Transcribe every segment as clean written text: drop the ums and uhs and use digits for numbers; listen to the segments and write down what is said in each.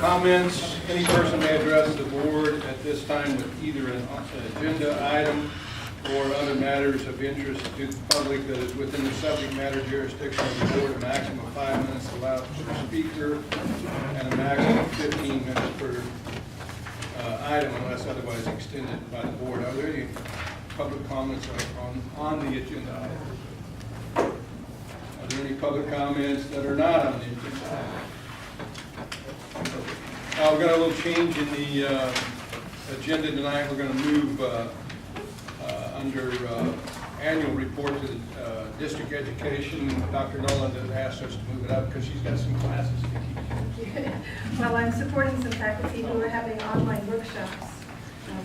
comments. Any person may address the board at this time with either an agenda item or other matters of interest to the public that is within the subject matter jurisdiction of the board. A maximum of 5 minutes allowed per speaker and a maximum of 15 minutes per item unless otherwise extended by the board. Are there any public comments on the agenda item? Are there any public comments that are not on the agenda item? We've got a little change in the agenda tonight. We're going to move under annual report to the district education. Dr. Noland has asked us to move it up because she's got some classes to teach. Well, I'm supporting some faculty who are having online workshops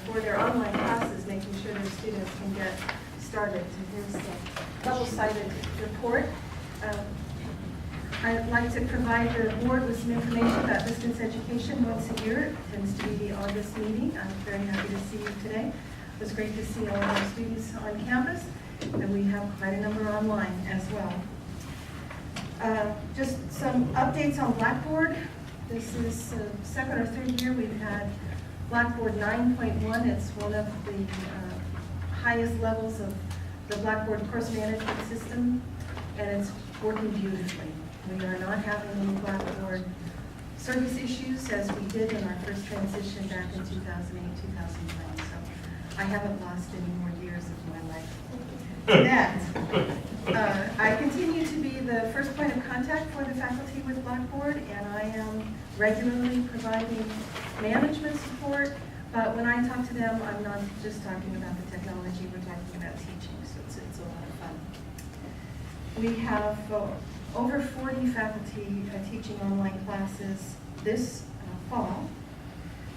for their online classes, making sure their students can get started. So here's a double-sided report. I'd like to provide the board with some information about distance education once a year. It tends to be the August meeting. I'm very happy to see you today. It was great to see all of our students on campus, and we have quite a number online as well. Just some updates on Blackboard. This is the second or third year we've had Blackboard 9.1. It's one of the highest levels of the Blackboard course management system, and it's working beautifully. We are not having any Blackboard service issues as we did in our first transition back in 2008, 2009. So I haven't lost any more years of my life to that. I continue to be the first point of contact for the faculty with Blackboard, and I am regularly providing management support. But when I talk to them, I'm not just talking about the technology, we're talking about teaching, so it's a lot of fun. We have over 40 faculty teaching online classes this fall.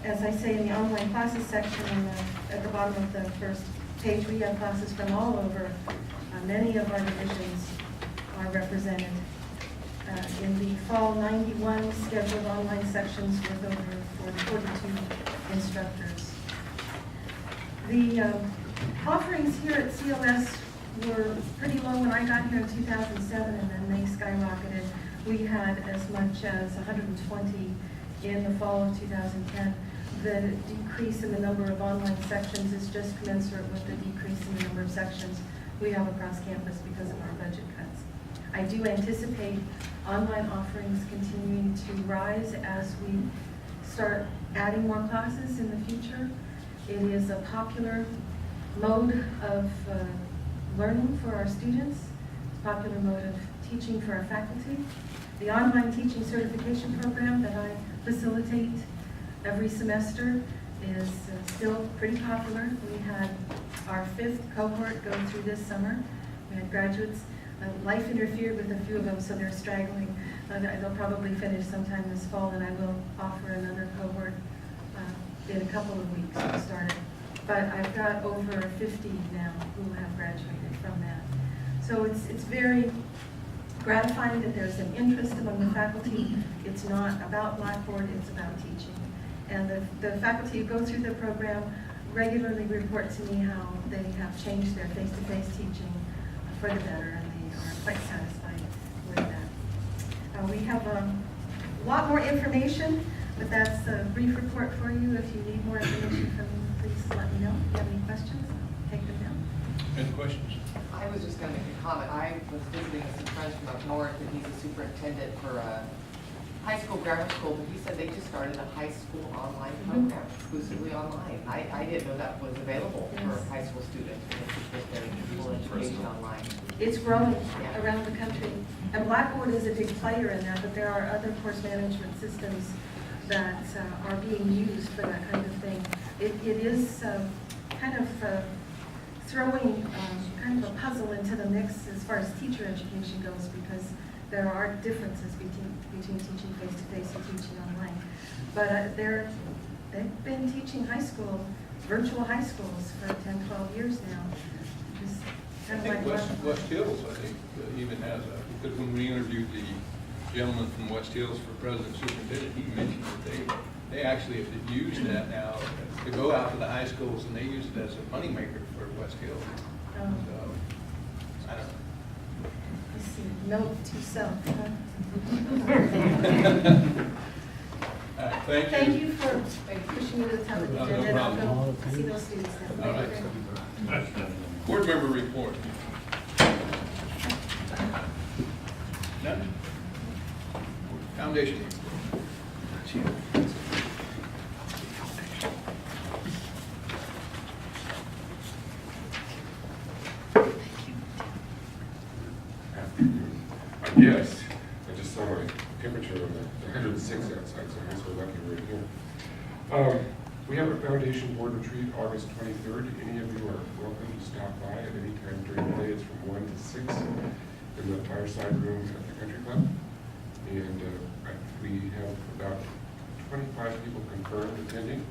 As I say in the online classes section at the bottom of the first page, we have classes from all over. Many of our divisions are represented. In the fall, 91 scheduled online sections with over 42 instructors. The offerings here at CLS were pretty low when I got here in 2007, and then they skyrocketed. We had as much as 120 in the fall of 2010. The decrease in the number of online sections is just commensurate with the decrease in the number of sections we have across campus because of our budget cuts. I do anticipate online offerings continuing to rise as we start adding more classes in the future. It is a popular mode of learning for our students. It's a popular mode of teaching for our faculty. The online teaching certification program that I facilitate every semester is still pretty popular. We had our 5th cohort go through this summer. We had graduates. Life interfered with a few of them, so they're straggling. They'll probably finish sometime this fall, and I will offer another cohort in a couple of weeks to start it. But I've got over 50 now who have graduated from that. So it's very gratifying that there's an interest among the faculty. It's not about Blackboard, it's about teaching. And the faculty who go through the program regularly report to me how they have changed their face-to-face teaching for the better, and they are quite satisfied with that. We have a lot more information, but that's a brief report for you. If you need more information from me, please let me know. If you have any questions, I'll take them down. Any questions? I was just going to make a comment. I was visiting with some friends from up north, and he's a superintendent for a high school grammar school, but he said they just started a high school online program, exclusively online. I didn't know that was available for high school students, and it's just their full education online. It's growing around the country, and Blackboard is a big player in that, but there are other course management systems that are being used for that kind of thing. It is kind of throwing kind of a puzzle into the mix as far as teacher education goes, because there are differences between teaching face-to-face and teaching online. But they've been teaching virtual high schools for 10, 12 years now. Just I kind of think like West Hills, I think, even has because when we interviewed the gentleman from West Hills for president superintendent, he mentioned that they actually have used that now to go out to the high schools, and they use it as a moneymaker for West Hills. So, I don't know. Let's see, note to self. Huh? All right, Thank you. Thank you for pushing me to the top of the No agenda, and I'll problem. go see those students now. All Thank right. you very much. Board member report. None? Foundation. Yes, I just saw my temperature on the 106 outside, so I guess we're lucky we're here. We have a foundation board retreat August 23rd. Any of you are welcome to stop by at any time during the day. It's from 1 to 6 in the fireside room at the country club. And we have about 25 people confirmed attending.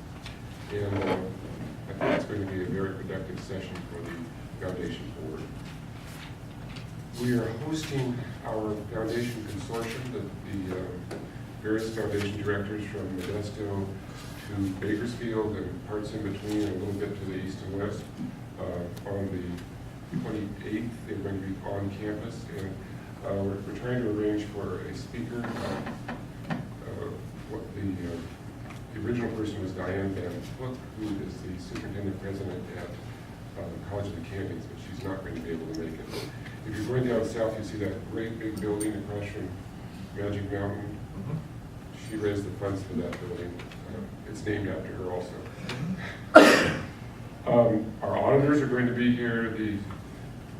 And I think it's going to be a very productive session for the foundation board. We are hosting our foundation consortium, the various foundation directors from Modesto to Bakersfield and parts in between, and a little bit to the east and west. On the 28th, they're going to be on campus, and we're trying to arrange for a speaker. The original person was Diane Van Fleck, who is the superintendent president at College of the Canyons, but she's not going to be able to make it. If you're going down south, you see that great big building across from Magic Mountain. She raised the funds for that building. It's named after her also. Our auditors are going to be here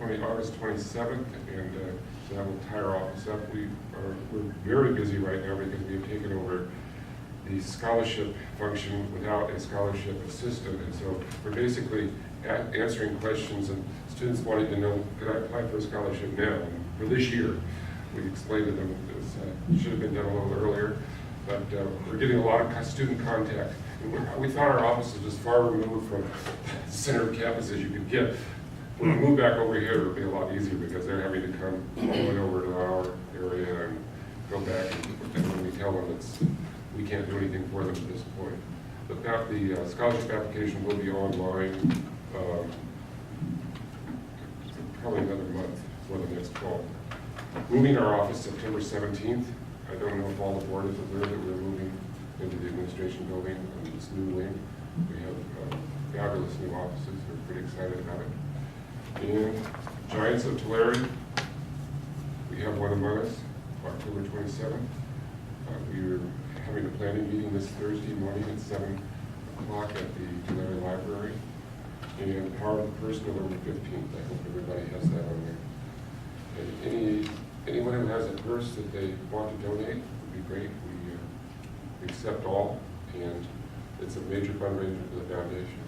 August 27th, and so that will tie our office up. We're very busy right now because we have taken over the scholarship function without a scholarship assistant, and so we're basically answering questions and students wanting to know, could I apply for a scholarship now? And for this year, we explained to them it should have been done a little earlier, but we're getting a lot of student contact. And we thought our office was as far removed from the center of campus as you could get. When we move back over here, it'll be a lot easier because they're having to come all the way over to our area and go back. And when we tell them we can't do anything for them at this point. The scholarship application will be online probably another month for the next fall. Moving our office September 17th. I don't know if all the board is aware that we're moving into the administration building on this new wing. We have fabulous new offices. We're pretty excited about it. And Giants of Tulare, we have one among us, October 27th. We're having a planning meeting this Thursday morning at 7 o'clock at the Tulare Library. And Power of the Purse, November 15th. I hope everybody has that on there. And anyone who has a purse that they want to donate would be great. We accept all, and it's a major fundraiser for the foundation.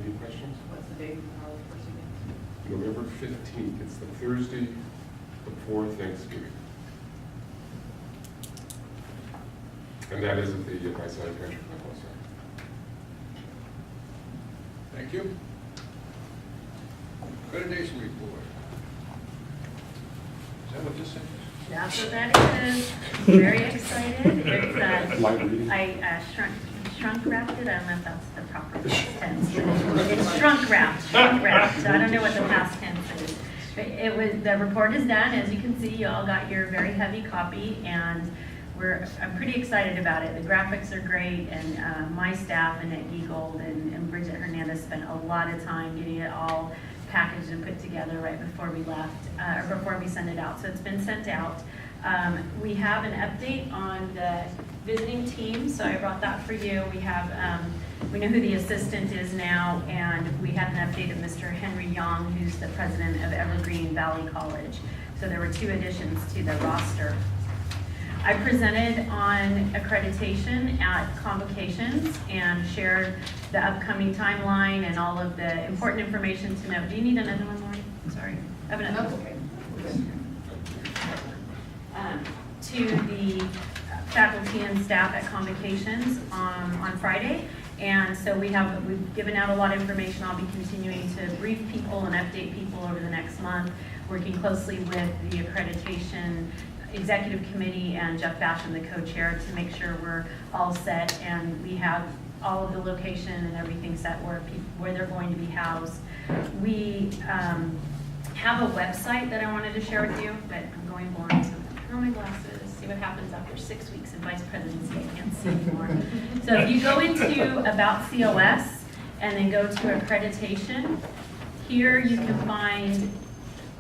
Any questions? What's the date of Power of the Purse again? November 15th. It's the Thursday before Thanksgiving. And that is at the Visalia Country Club also. Thank you. Accreditation report. Is that what this is? That's what that is. Very excited. It's, Light reading. I shrunk wrapped it. I don't know if that's the proper tense. It's shrunk wrapped. So I don't know what the past tense is. But the report is done. As you can see, you all got your very heavy copy, and I'm pretty excited about it. The graphics are great, and my staff, Annette Giegold and Bridget Hernandez, spent a lot of time getting it all packaged and put together right before we left, or before we sent it out. So it's been sent out. We have an update on the visiting team, so I brought that for you. We know who the assistant is now, and we had an update of Mr. Henry Young, who's the president of Evergreen Valley College. So there were 2 additions to the roster. I presented on accreditation at Convocations and shared the upcoming timeline and all of the important information to know. Do you need another one, Lori? Sorry. I have another. That's okay. To the faculty and staff at Convocations on Friday. And so we've given out a lot of information. I'll be continuing to brief people and update people over the next month, working closely with the accreditation executive committee and Jeff Basham, the co-chair, to make sure we're all set and we have all of the location and everything set where they're going to be housed. We have a website that I wanted to share with you, but I'm going blind, so put on my glasses. see what happens after 6 weeks in vice presidency. I can't see anymore. So if you go into About COS and then go to accreditation, here you can find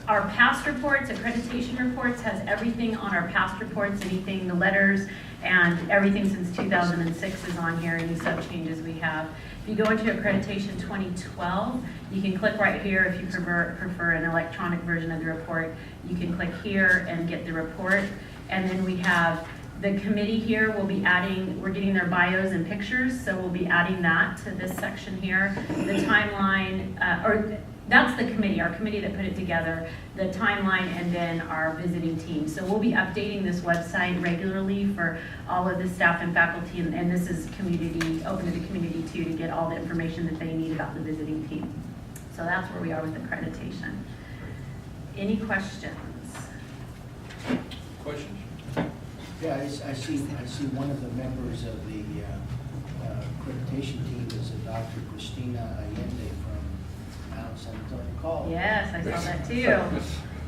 our past reports. Accreditation reports has everything on our past reports, anything, the letters, and everything since 2006 is on here, any sub changes we have. If you go into accreditation 2012, you can click right here. If you prefer an electronic version of the report, you can click here and get the report. And then we have the committee here. We'll be adding, we're getting their bios and pictures, so we'll be adding that to this section here. The timeline, that's the committee, our committee that put it together, the timeline, and then our visiting team. So we'll be updating this website regularly for all of the staff and faculty, and this is community, open to the community too, to get all the information that they need about the visiting team. So that's where we are with accreditation. Any questions? Questions? Yeah, I see one of the members of the accreditation team is a Dr. Christina Allende from Mount San Antonio College. Yes, I saw that too.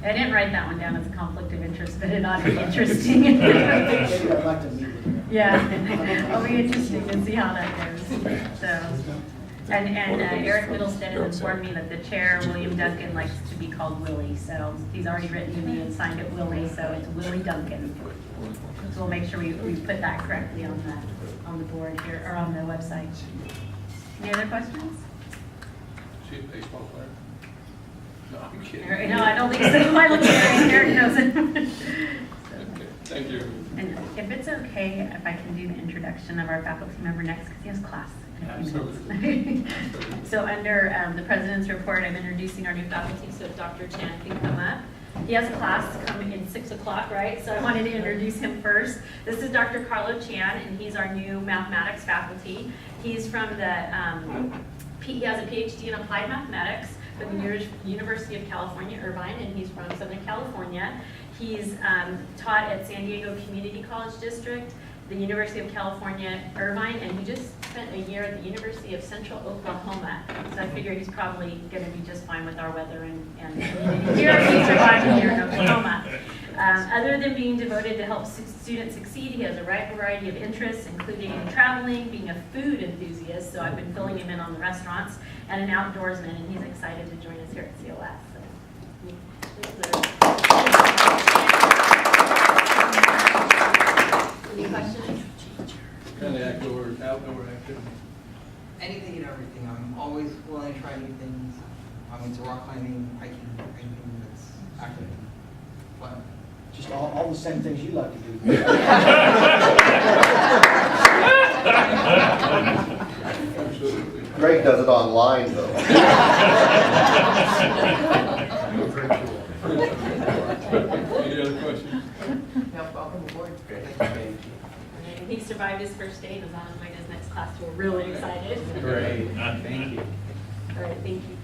I didn't write that one down as a conflict of interest, but it ought to be interesting. Maybe I'd like to meet with her. Yeah, it'll be interesting to see how that goes. So, and Eric Middlestead has informed me that the chair, William Duncan, likes to be called Willie. So he's already written to me and signed it Willie, so it's Willie Duncan. So we'll make sure we put that correctly on the board here, or on the website. Any other questions? See a baseball player? No, I'm kidding. No, I don't think so. I look at Eric knows it. Okay, thank you. And if it's okay, if I can do the introduction of our faculty member next, because he has class in a few minutes. So under the president's report, I'm introducing our new faculty, so if Dr. Chan can come up. He has a class coming in 6 o'clock, right? So I wanted to introduce him first. This is Dr. Carlo Chan, and he's our new mathematics faculty. He's from the, he has a PhD in applied mathematics from the University of California, Irvine, and he's from Southern California. He's taught at San Diego Community College District, the University of California, Irvine, and he just spent a year at the University of Central Oklahoma. So I figure he's probably going to be just fine with our weather and community here. He survived here in Oklahoma. Other than being devoted to help students succeed, he has a wide variety of interests, including traveling, being a food enthusiast, so I've been filling him in on the restaurants, and an outdoorsman, and he's excited to join us here at COS. Any questions? Kind of outdoor activity. Anything and everything. I'm always willing to try new things. I'm into rock climbing, hiking, anything that's active and fun. Just all the same things you like to do. Absolutely. Greg does it online, though. Any other questions? No, welcome aboard. And he survived his first day and is on his way to his next class, so we're really excited. Great. Thank you. All right, thank you.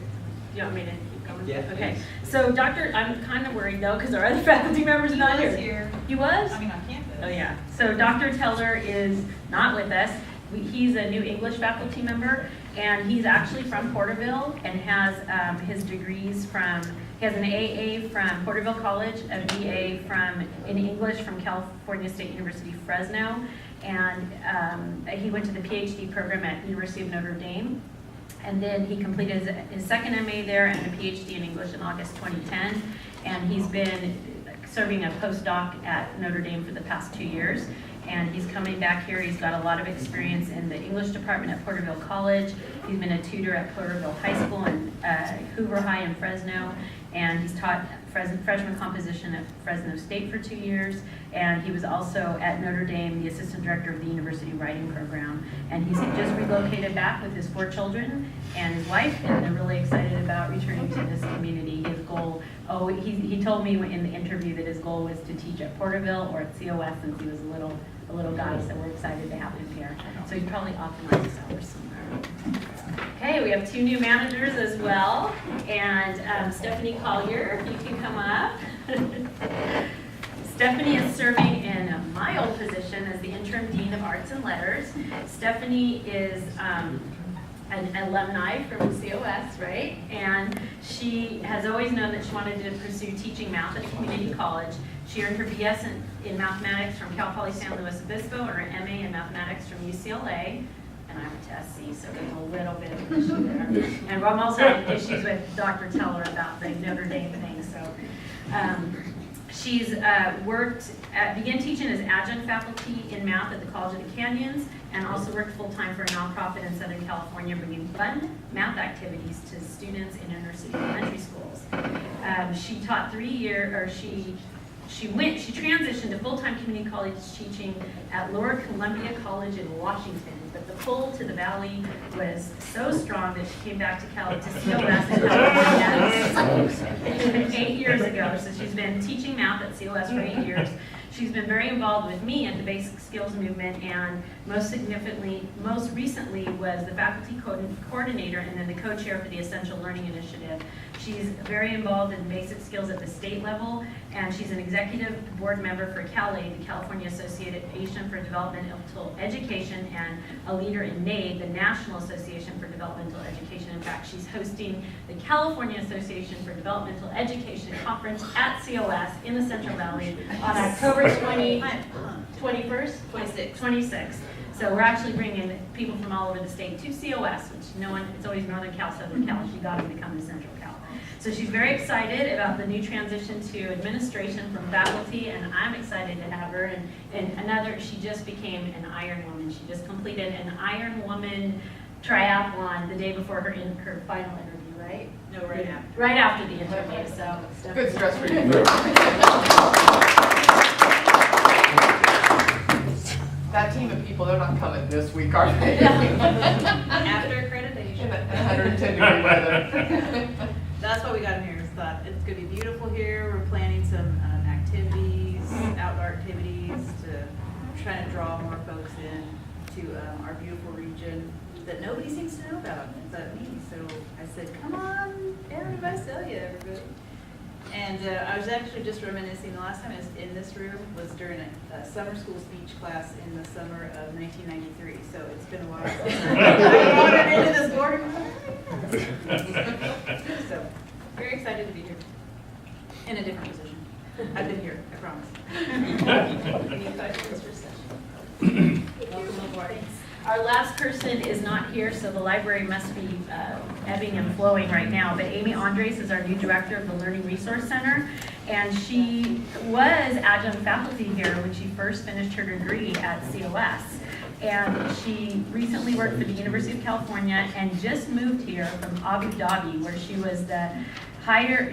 Do you want me to keep going? Yeah, Okay, please. so I'm kind of worried though, because our other faculty member's not here. here. He was? I mean, on campus. Oh, yeah. So Dr. Teller is not with us. He's a new English faculty member, and he's actually from Porterville and has his degrees from, he has an AA from Porterville College, a BA in English from California State University, Fresno, and he went to the PhD program at University of Notre Dame. And then he completed his second MA there and a PhD in English in August 2010. And he's been serving a postdoc at Notre Dame for the past 2 years. And he's coming back here. He's got a lot of experience in the English department at Porterville College. He's been a tutor at Porterville High School and Hoover High in Fresno. And he's taught freshman composition at Fresno State for 2 years. And he was also at Notre Dame, the assistant director of the university writing program. And he's just relocated back with his 4 children and his wife, and they're really excited about returning to this community. His goal, he told me in the interview that his goal was to teach at Porterville or at COS since he was a little guy, so we're excited to have him here. So he's probably off in office hours somewhere. Okay, we have 2 new managers as well, and Stephanie Collier, if you can come up. Stephanie is serving in my old position as the interim dean of arts and letters. Stephanie is an alumni from COS, right? And she has always known that she wanted to pursue teaching math at a community college. She earned her BS in mathematics from Cal Poly San Luis Obispo, and her MA in mathematics from UCLA. And I went to SC, so there's a little bit of an issue there. And I'm also having issues with Dr. Teller about the Notre Dame thing, so. She's began teaching as adjunct faculty in math at the College of the Canyons, and also worked full-time for a nonprofit in Southern California, bringing fun math activities to students in inner city elementary schools. She taught she transitioned to full-time community college teaching at Lower Columbia College in Washington, but the pull to the Valley was so strong that she came back to COS in California 8 years ago. So she's been teaching math at COS for 8 years. She's been very involved with me at the Basic Skills Movement, and most recently was the faculty coordinator and then the co-chair for the Essential Learning Initiative. She's very involved in basic skills at the state level, and she's an executive board member for CALAID, the California Association for Developmental Education, and a leader in NAID, the National Association for Developmental Education. In fact, she's hosting the California Association for Developmental Education Conference at COS in the Central Valley on October 21st? 26th. So we're actually bringing people from all over the state to COS, which it's always Northern Cal, Southern Cal. She got them to come to Central Cal. So she's very excited about the new transition to administration from faculty, and I'm excited to have her. And she just became an Iron Woman. She just completed an Iron Woman triathlon the day before her final interview, right? No, right after. Right after the interview, so. Good stress for you. That team of people, they're not coming this week, are they? After accreditation. 110 degree weather. That's why we got in here, is thought it's gonna be beautiful here. We're planning some activities, outdoor activities to try to draw more folks in to our beautiful region that nobody seems to know about but me. So I said, come on, everybody, tell you everybody. And I was actually just reminiscing, the last time I was in this room was during a summer school speech class in the summer of 1993. So it's been a while since I wandered into this boardroom. So very excited to be here in a different position. I've been here, I promise. Any questions for session? Welcome aboard. Our last person is not here, so the library must be ebbing and flowing right now. But Amy Andres is our new director of the Learning Resource Center, and she was adjunct faculty here when she first finished her degree at COS. And she recently worked for the University of California and just moved here from Abu Dhabi, where she was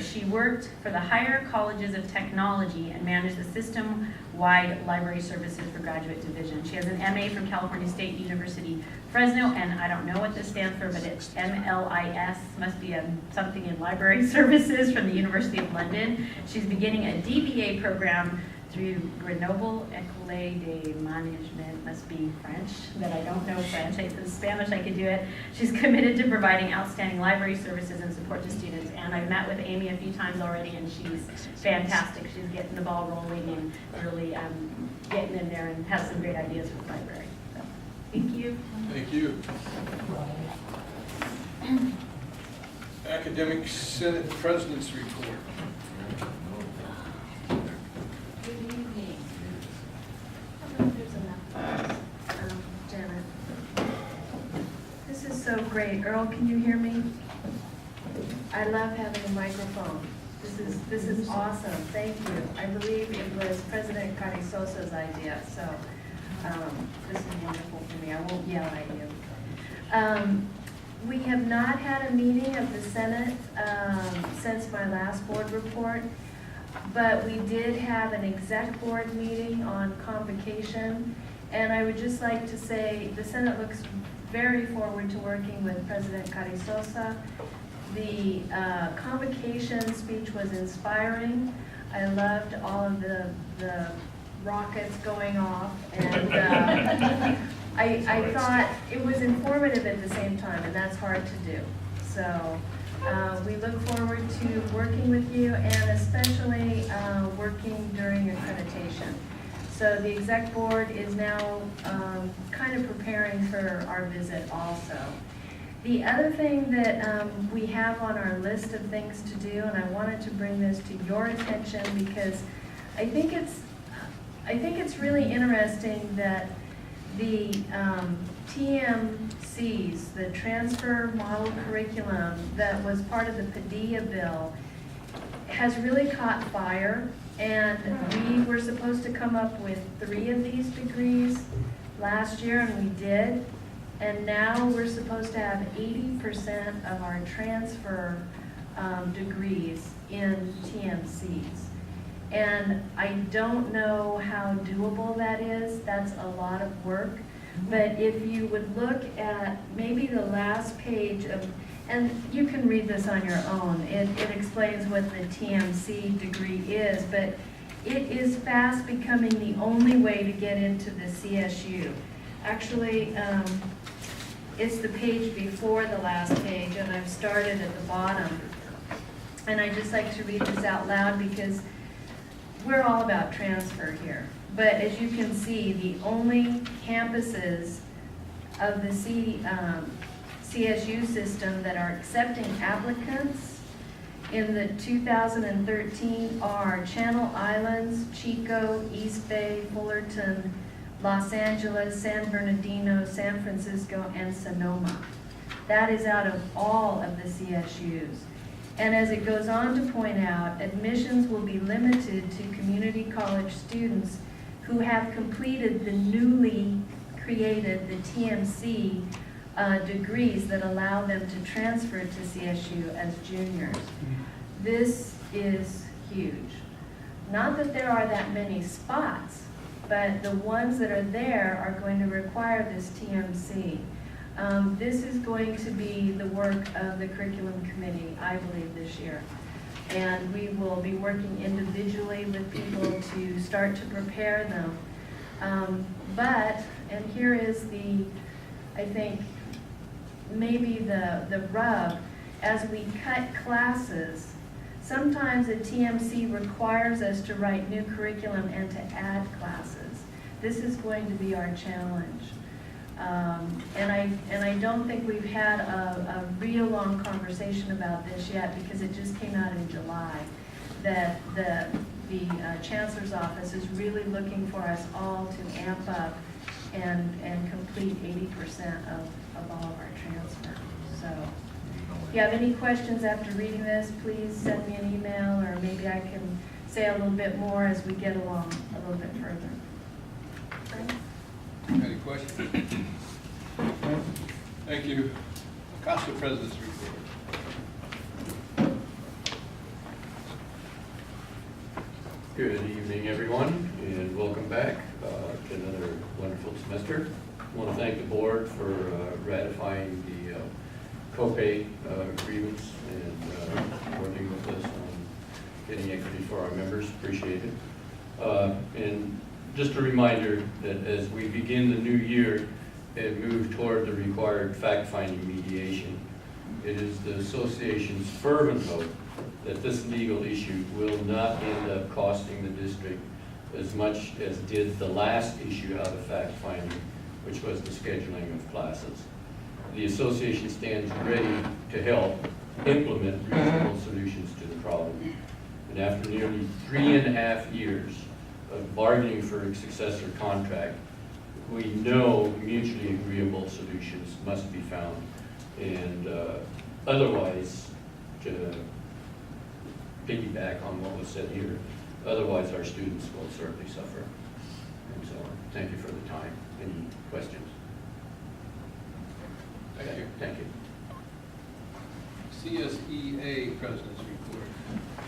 she worked for the Higher Colleges of Technology and managed the system-wide library services for graduate division. She has an MA from California State University, Fresno, and I don't know what this stands for, but it's MLIS, must be something in library services from the University of London. She's beginning a DBA program through Grenoble École de Management, must be French, but I don't know French. In Spanish I could do it. She's committed to providing outstanding library services and support to students, and I've met with Amy a few times already, and she's fantastic. She's getting the ball rolling and really getting in there and has some great ideas for the library. So, thank you. Thank you. Academic Senate President's Report. Janet. This is so great. Earl, can you hear me? I love having a microphone. This is awesome. Thank you. I believe it was President Carrizosa's idea, so this is wonderful for me. I won't yell at you. We have not had a meeting of the Senate since my last board report, but we did have an exec board meeting on convocation, and I would just like to say the Senate looks very forward to working with President Carrizosa. The convocation speech was inspiring. I loved all of the rockets going off, and I thought it was informative at the same time, and that's hard to do. So we look forward to working with you, and especially working during accreditation. So the exec board is now kind of preparing for our visit also. The other thing that we have on our list of things to do, and I wanted to bring this to your attention because I think it's I think it's really interesting that the TMCs, the Transfer Model Curriculum that was part of the Padilla bill, has really caught fire. And we were supposed to come up with 3 of these degrees last year, and we did. And now we're supposed to have 80% of our transfer degrees in TMCs. And I don't know how doable that is. That's a lot of work. But if you would look at maybe the last page of, and you can read this on your own, it explains what the TMC degree is, but it is fast becoming the only way to get into the CSU. Actually, it's the page before the last page, and I've started at the bottom. And I just like to read this out loud because we're all about transfer here. But as you can see, the only campuses of the CSU system that are accepting applicants in the 2013 are Channel Islands, Chico, East Bay, Fullerton, Los Angeles, San Bernardino, San Francisco, and Sonoma. That is out of all of the CSUs. And as it goes on to point out, admissions will be limited to community college students who have completed the newly created, the TMC degrees that allow them to transfer to CSU as juniors. This is huge. Not that there are that many spots, but the ones that are there are going to require this TMC. This is going to be the work of the curriculum committee, I believe, this year. And we will be working individually with people to start to prepare them. And here is I think, maybe the rub, as we cut classes, sometimes a TMC requires us to write new curriculum and to add classes. This is going to be our challenge. And I don't think we've had a real long conversation about this yet because it just came out in July, that the Chancellor's Office is really looking for us all to amp up and complete 80% of all of our transfer. So if you have any questions after reading this, please send me an email, or maybe I can say a little bit more as we get along a little bit further. Any questions? Thank you. Council President's report. Good evening, everyone, and welcome back to another wonderful semester. I want to thank the board for ratifying the co-pay agreements and working with us on getting equity for our members. Appreciate it. And just a reminder that as we begin the new year and move toward the required fact-finding mediation, it is the association's fervent hope that this legal issue will not end up costing the district as much as did the last issue out of fact-finding, which was the scheduling of classes. The association stands ready to help implement reasonable solutions to the problem. And after nearly 3.5 years of bargaining for a successor contract, we know mutually agreeable solutions must be found. And otherwise, to piggyback on what was said here, otherwise our students will certainly suffer. And so, thank you for the time. Any questions? Thank you. Thank you. CSEA President's report.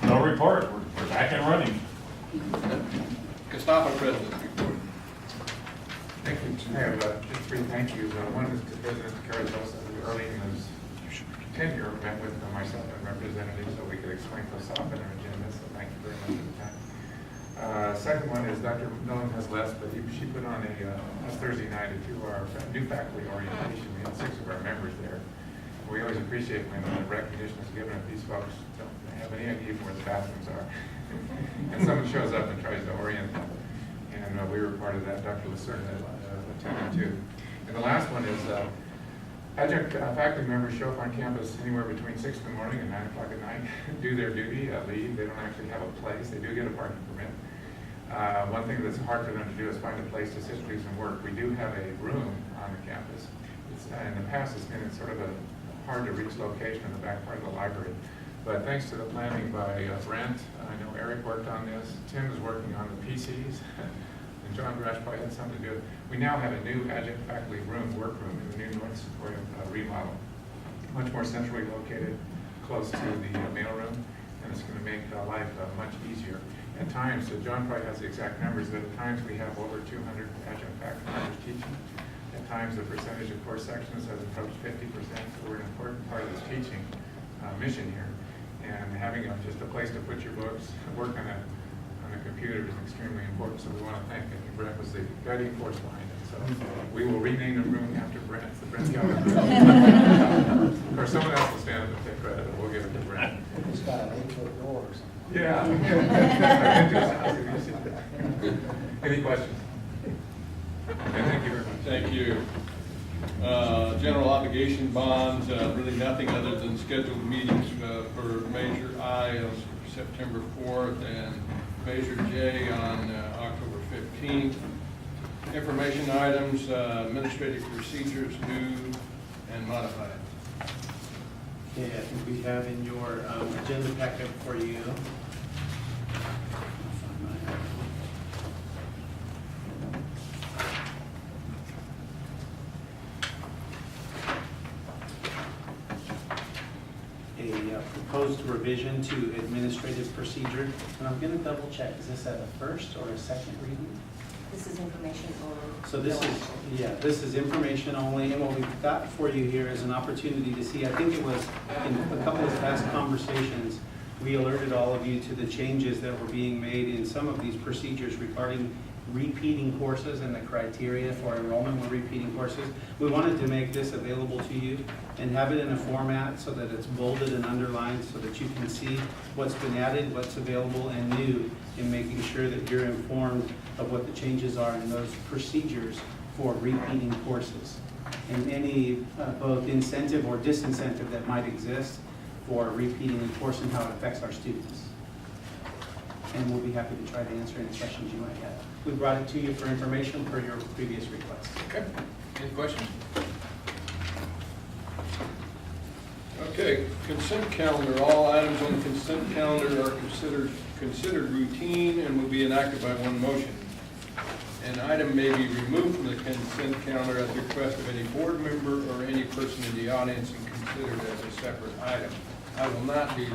No report, we're back and running. Gustavo President's report. Thank you. I have just 3 thank yous. One is to President Carrizosa, who early in his tenure met with myself and representatives so we could explain COSAP and our agenda, so thank you very much for the time. Second one is Dr. Millen has left, but she put on a Thursday night to our new faculty orientation. We had 6 of our members there. We always appreciate when recognition is given if these folks don't have any idea where the bathrooms are. And someone shows up and tries to orient them. And we were part of that. Dr. Lucerne attended too. And the last one is adjunct faculty members show up on campus anywhere between 6 in the morning and 9 o'clock at night, do their duty, leave. They don't actually have a place. They do get a parking permit. One thing that's hard for them to do is find a place to sit, please, and work. We do have a room on the campus. In the past, it's been in sort of a hard-to-reach location in the back part of the library. But thanks to the planning by Brent, I know Eric worked on this, Tim is working on the PCs, and John Brash probably had something to do with it. We now have a new adjunct faculty workroom in the new North Sequoia remodel. Much more centrally located, close to the mailroom, and it's going to make life much easier. At times, John probably has the exact numbers, but at times we have over 200 adjunct faculty members teaching. At times, the percentage of course sections has approached 50%, so we're an important part of this teaching mission here. And having just a place to put your books, work on a computer is extremely important, so we want to thank him. Brent was the guiding force behind it, so we will rename the room after Brent, the Brent Gallery. Of course, someone else will stand up and take credit, but we'll give it to Brent. It's got an 8-foot door or something. Yeah. Any questions? Okay, thank you very much. Thank you. General obligation bonds, really nothing other than scheduled meetings for Measure I on September 4th and Measure J on October 15th. Information items, administrative procedures, new and modified. Okay, I think we have in your agenda packet for you. A proposed revision to administrative procedure, and I'm going to double check, is this at a first or a second reading? This is information only. So this is, yeah, this is information only, and what we've got for you here is an opportunity to see, I think it was in a couple of past conversations, we alerted all of you to the changes that were being made in some of these procedures regarding repeating courses and the criteria for enrollment with repeating courses. We wanted to make this available to you and have it in a format so that it's bolded and underlined so that you can see what's been added, what's available and new, in making sure that you're informed of what the changes are in those procedures for repeating courses and any both incentive or disincentive that might exist for repeating a course and how it affects our students. And we'll be happy to try to answer any questions you might have. We brought it to you for information for your previous request. Okay. Any questions? Okay, consent calendar. All items on the consent calendar are considered routine and will be enacted by one motion. An item may be removed from the consent calendar at the request of any board member or any person in the audience and considered as a separate item. I will not be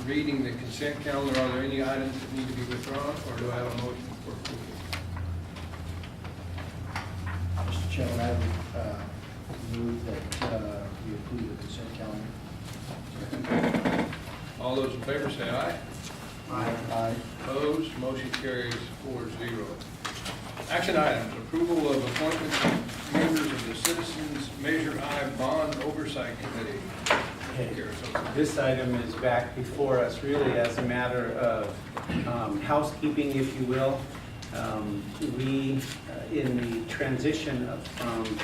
reading the consent calendar. Are there any items that need to be withdrawn, or do I have a motion for approval? Mr. Chairman, I would move that we approve the consent calendar. All those in favor say aye. Aye. Aye. Opposed, motion carries 4-0. Action items, approval of appointments of members of the Citizens Measure I Bond Oversight Committee. This item is back before us really as a matter of housekeeping, if you will. We, in the transition from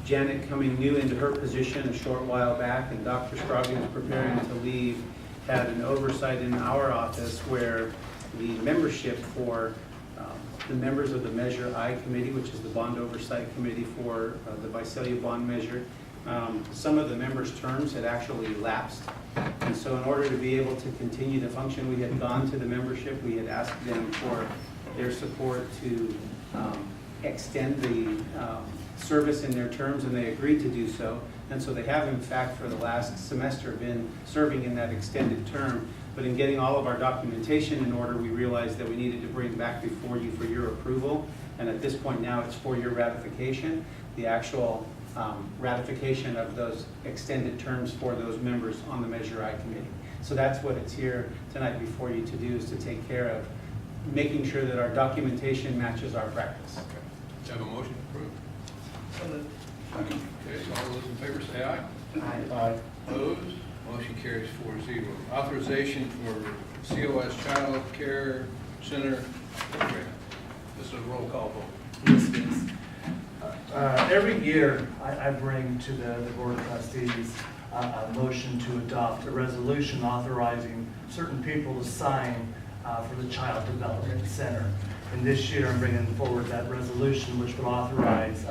Janet coming new into her position a short while back and Dr. Scroggins preparing to leave, had an oversight in our office where the membership for the members of the Measure I Committee, which is the Bond Oversight Committee for the Visalia Bond Measure, some of the members' terms had actually lapsed. And so in order to be able to continue to function, we had gone to the membership, we had asked them for their support to extend the service in their terms, and they agreed to do so. And so they have, in fact, for the last semester been serving in that extended term. But in getting all of our documentation in order, we realized that we needed to bring back before you for your approval. And at this point now, it's for your ratification, the actual ratification of those extended terms for those members on the Measure I Committee. So that's what it's here tonight before you to do, is to take care of making sure that our documentation matches our practice. Okay. Do you have a motion approved? So moved. Okay, so all those in favor say aye. Aye. Aye. Opposed? Motion carries 4-0. Authorization for COS Child Care Center program. This is a roll call vote. Every year, I bring to the Board of Trustees a motion to adopt a resolution authorizing certain people to sign for the Child Development Center. And this year, I'm bringing forward that resolution which would authorize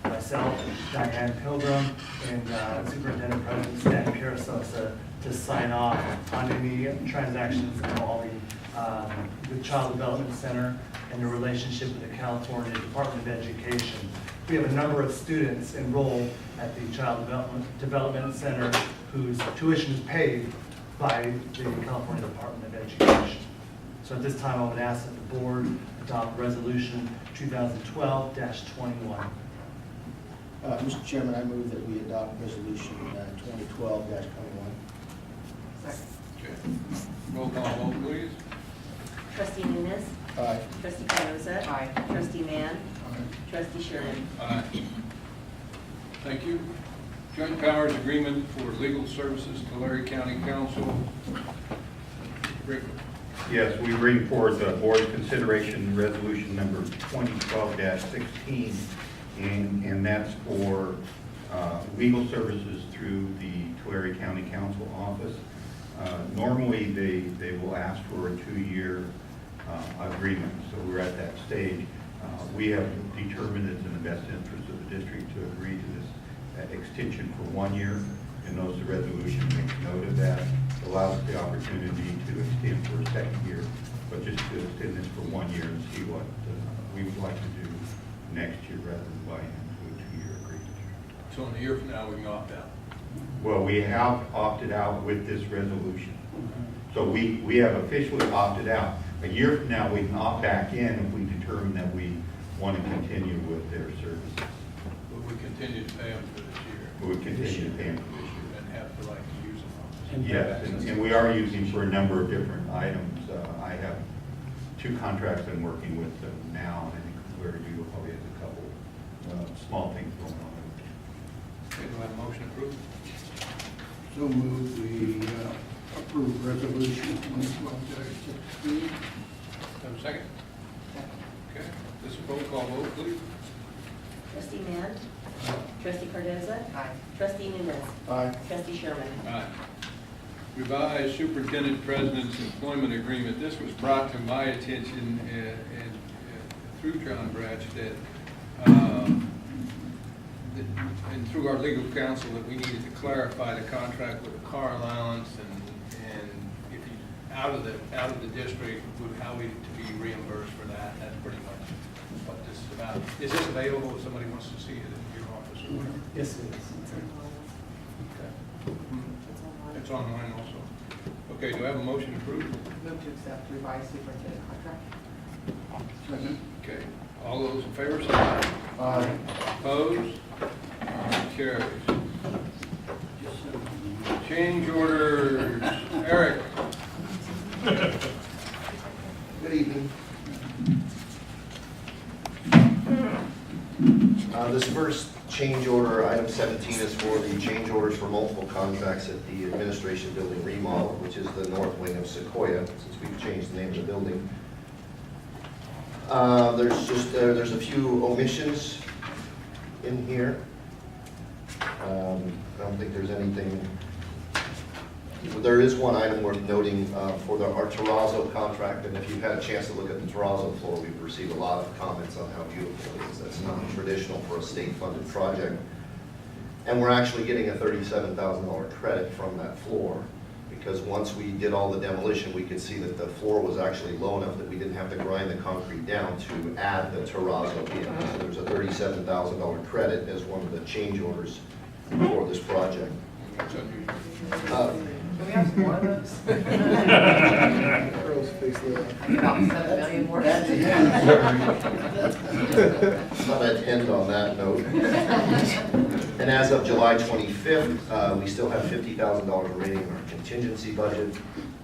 myself, Diane Pilgrim, and Superintendent President Stan Karasosa to sign off on any transactions involving the Child Development Center and the relationship with the California Department of Education. We have a number of students enrolled at the Child Development Center whose tuition is paid by the California Department of Education. So at this time, I would ask that the board adopt resolution 2012-21. Mr. Chairman, I move that we adopt resolution 2012-21. Second. Okay. Roll call vote, please. Trustee Nunes. Aye. Trustee Cardoza. Aye. Trustee Mann. Trustee Sherman. Aye. Thank you. Joint Powers Agreement for Legal Services, Tulare County Council. Rick. Yes, we bring forward the board consideration resolution number 2012-16, and that's for legal services through the Tulare County Council office. Normally, they will ask for a 2-year agreement, so we're at that stage. We have determined it's in the best interest of the district to agree to this extension for 1 year, and notice the resolution makes note of that. Allows the opportunity to extend for a second year, but just to extend this for 1 year and see what we would like to do next year rather than buying into a 2-year agreement. So in a year from now, we can opt out. Well, we have opted out with this resolution. So we have officially opted out. A year from now, we can opt back in if we determine that we want to continue with their services. But we continue to pay them for this year. We would continue to pay them for this year. And have the right to use them. Yes, and we are using for a number of different items. I have 2 contracts I'm working with them now, and I think Tulare Legal probably has a couple small things going on. Okay, do I have a motion approved? So move we approve resolution 2012-16. Have a second? Okay, this is a roll call vote, please. Trustee Mann. Trustee Cardoza. Aye. Trustee Nunes. Aye. Trustee Sherman. Aye. Revised Superintendent President's Employment Agreement. This was brought to my attention and through John Bradstead and through our legal counsel that we needed to clarify the contract with the car allowance and if he's out of the district, how we to be reimbursed for that. And that's pretty much what this is about. Is this available if somebody wants to see it in your office or whatever? Yes, it is. Okay. It's online also. Okay, do I have a motion approved? Move to accept revised superintendent contract. Second. Okay, all those in favor say aye. Aye. Opposed? Carries. Change orders. Eric. Good evening. This first change order, item 17, is for the change orders for multiple contracts at the administration building remodel, which is the north wing of Sequoia, since we've changed the name of the building. There's a few omissions in here. I don't think there's anything. There is one item worth noting for our terrazzo contract, and if you've had a chance to look at the terrazzo floor, we've received a lot of comments on how beautiful it is. That's not traditional for a state-funded project. And we're actually getting a $37,000 credit from that floor, because once we did all the demolition, we could see that the floor was actually low enough that we didn't have to grind the concrete down to add the terrazzo in. So there's a $37,000 credit as one of the change orders for this project. That's unusual. Can we have some more of those? About 7 million more. Thought I'd end on that note. And as of July 25th, we still have $50,000 remaining in our contingency budget.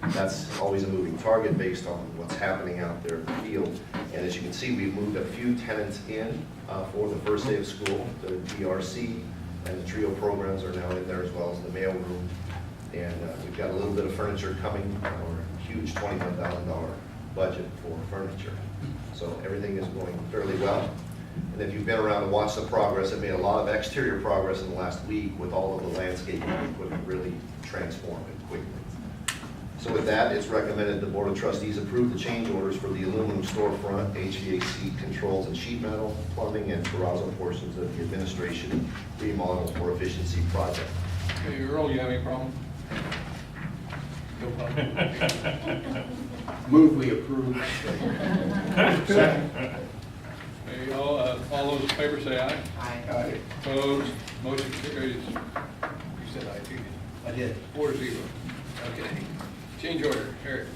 That's always a moving target based on what's happening out there in the field. And as you can see, we've moved a few tenants in for the first day of school. The DRC and the TRIO programs are now in there, as well as the mail room. And we've got a little bit of furniture coming, or a huge $21,000 budget for furniture. So everything is going fairly well. And if you've been around to watch the progress, I've made a lot of exterior progress in the last week with all of the landscaping equipment really transformed and quickly. So with that, it's recommended the Board of Trustees approve the change orders for the aluminum storefront, HVAC controls and sheet metal, plumbing, and terrazzo portions of the administration remodel for efficiency project. Okay, Earl, you have any problem? No problem. Move we approve. Second. Okay, all those in favor say aye. Aye. Opposed, motion carries. You said aye, too. I did. 4-0. Okay. Change order, Eric.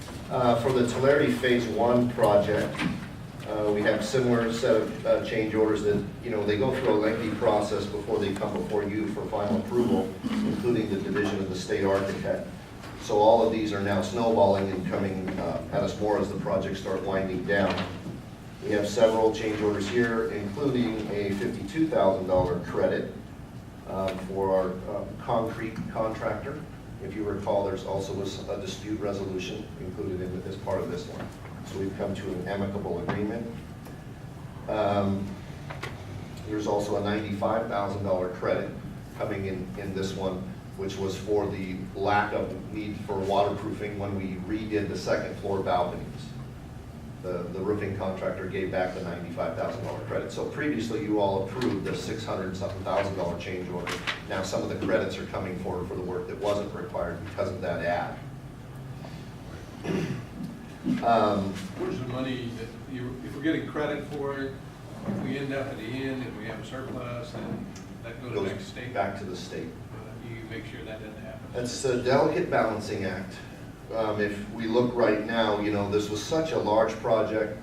For the Tulare Phase 1 project, we have similar set of change orders that, they go through a lengthy process before they come before you for final approval, including the division of the state architect. So all of these are now snowballing and coming at us more as the projects start winding down. We have several change orders here, including a $52,000 credit for our concrete contractor. If you recall, there's also a dispute resolution included in as part of this one. So we've come to an amicable agreement. There's also a $95,000 credit coming in this one, which was for the lack of need for waterproofing when we redid the second floor balconies. The roofing contractor gave back the $95,000 credit. So previously you all approved the $600,000 change order. Now some of the credits are coming forward for the work that wasn't required because of that add. Where's the money that if we're getting credit for it, if we end up at the end and we have a surplus, then that goes back to state? Back to the state. You make sure that doesn't happen. It's a delicate balancing act. If we look right now, this was such a large project.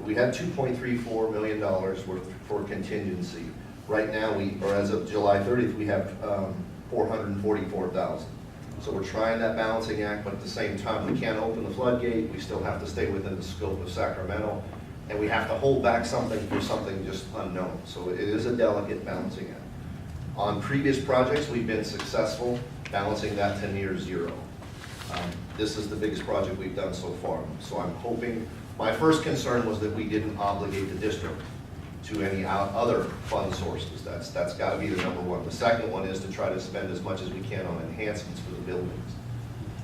We had $2.34 million worth for contingency. Right now, or as of July 30th, we have $444,000. So we're trying that balancing act, but at the same time, we can't open the floodgate. We still have to stay within the scope of Sacramento, and we have to hold back something for something just unknown. So it is a delicate balancing act. On previous projects, we've been successful balancing that to near zero. This is the biggest project we've done so far. So I'm hoping, my first concern was that we didn't obligate the district to any other fund sources. That's got to be the number one. The second one is to try to spend as much as we can on enhancements for the buildings.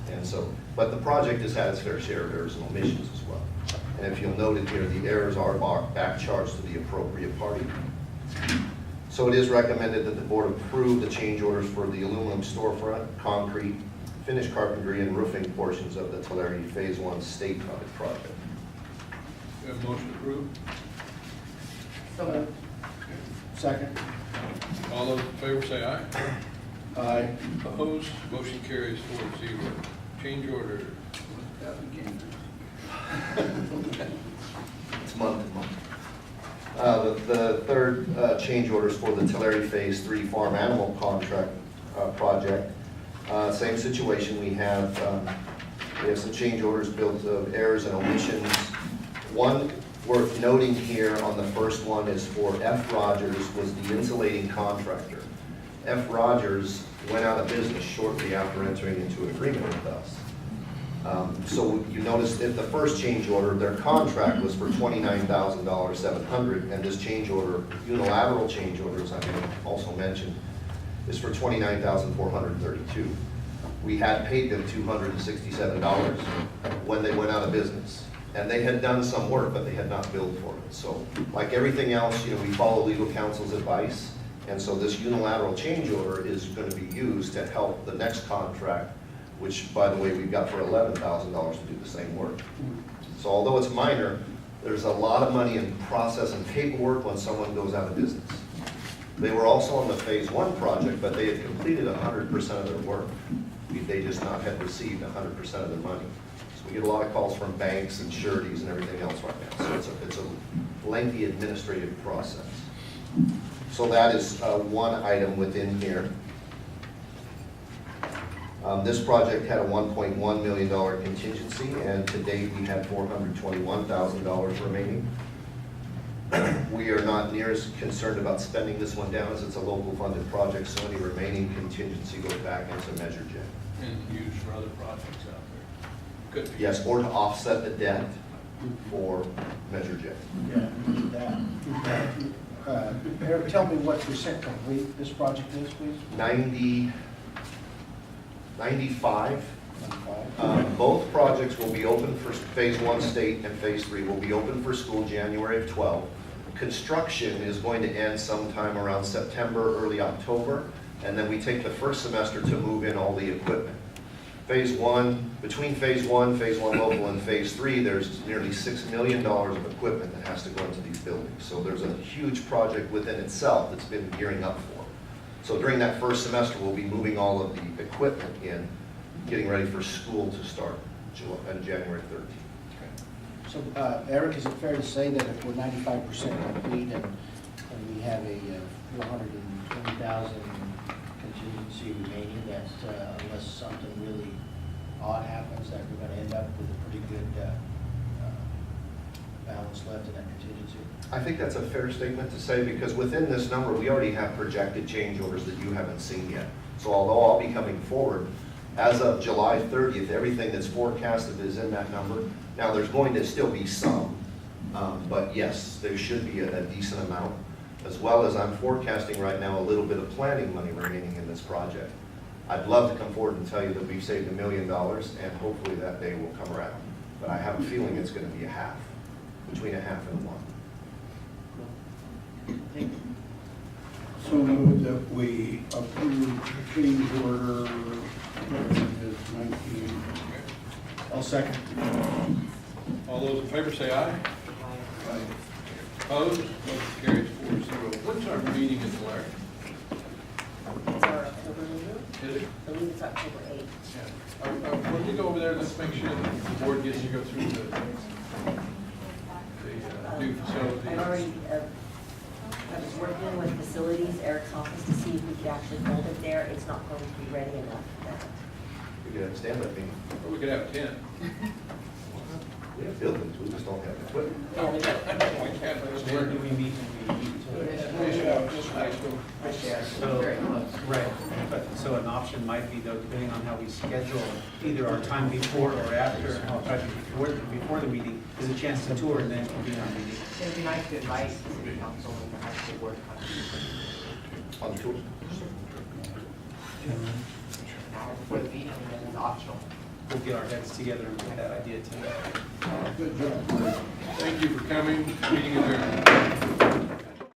And so, but the project has had its fair share of errors and omissions as well. And if you'll note it here, the errors are back charged to the appropriate party. So it is recommended that the board approve the change orders for the aluminum storefront, concrete, finished carpentry, and roofing portions of the Tulare Phase 1 state project. We have a motion approved. So moved. Second. All those in favor say aye. Aye. Opposed, motion carries 4-0. Change order. It's month to month. The third change orders for the Tulare Phase 3 farm animal contract project. Same situation. We have some change orders built of errors and omissions. One worth noting here on the first one is for F. Rogers, was the insulating contractor. F. Rogers went out of business shortly after entering into an agreement with us. So you notice that the first change order, their contract was for $29,700, and this change order, unilateral change order, as I also mentioned, is for $29,432. We had paid them $267 when they went out of business. And they had done some work, but they had not billed for it. So like everything else, we follow legal counsel's advice. And so this unilateral change order is going to be used to help the next contract, which, by the way, we've got for $11,000 to do the same work. So although it's minor, there's a lot of money in process and paperwork when someone goes out of business. They were also on the Phase 1 project, but they had completed 100% of their work. They just not had received 100% of their money. So we get a lot of calls from banks and sureties and everything else right now. So it's a lengthy administrative process. So that is one item within here. This project had a $1.1 million contingency, and to date we have $421,000 remaining. We are not near as concerned about spending this one down as it's a local funded project, so any remaining contingency goes back into Measure J. And used for other projects out there. Good. Yes, or to offset the debt for Measure J. Yeah, that. Eric, tell me what percent complete this project is, please? 95 Both projects will be open for Phase 1 state and Phase 3 will be open for school January of 12. Construction is going to end sometime around September, early October, and then we take the first semester to move in all the equipment. Phase 1, between Phase 1 local, and Phase 3, there's nearly $6 million of equipment that has to go into these buildings. So there's a huge project within itself that's been gearing up for. So during that first semester, we'll be moving all of the equipment in, getting ready for school to start on January 13th. So, Eric, is it fair to say that if we're 95% complete and we have a 420,000 contingency remaining, that unless something really odd happens, that we're going to end up with a pretty good balance left in that contingency? I think that's a fair statement to say, because within this number, we already have projected changeovers that you haven't seen yet. So although I'll be coming forward, as of July 30th, everything that's forecasted is in that number. Now, there's going to still be some, but yes, there should be a decent amount, as well as I'm forecasting right now a little bit of planning money remaining in this project. I'd love to come forward and tell you that we've saved $1 million, and hopefully that day will come around. But I have a feeling it's going to be a half, between a half and one. So move that we approve change order 19. I'll second. All those in favor say aye. Aye. Opposed? Motion carries 4-0. When's our meeting in Tulare? It's our October meeting. Is it? I believe it's October 8th. Yeah. When we go over there, let's make sure that the board gets to go through the new facility. I've already, I was working with facilities, Eric's office, to see if we could actually hold it there. It's not going to be ready enough for that. We could have a stand-up meeting. Or we could have a tent. We have buildings, we just don't have equipment. Yeah, we got- Where do we meet when we meet? Just high school. So, right, but, so an option might be though, depending on how we schedule either our time before or after, before the meeting, there's a chance to tour and then convene our meeting. It'd be nice to invite the city council and the high school board to On the tours. for the meeting, and then it's optional. We'll get our heads together and put that idea together. Good job. Thank you for coming. Meeting adjourned.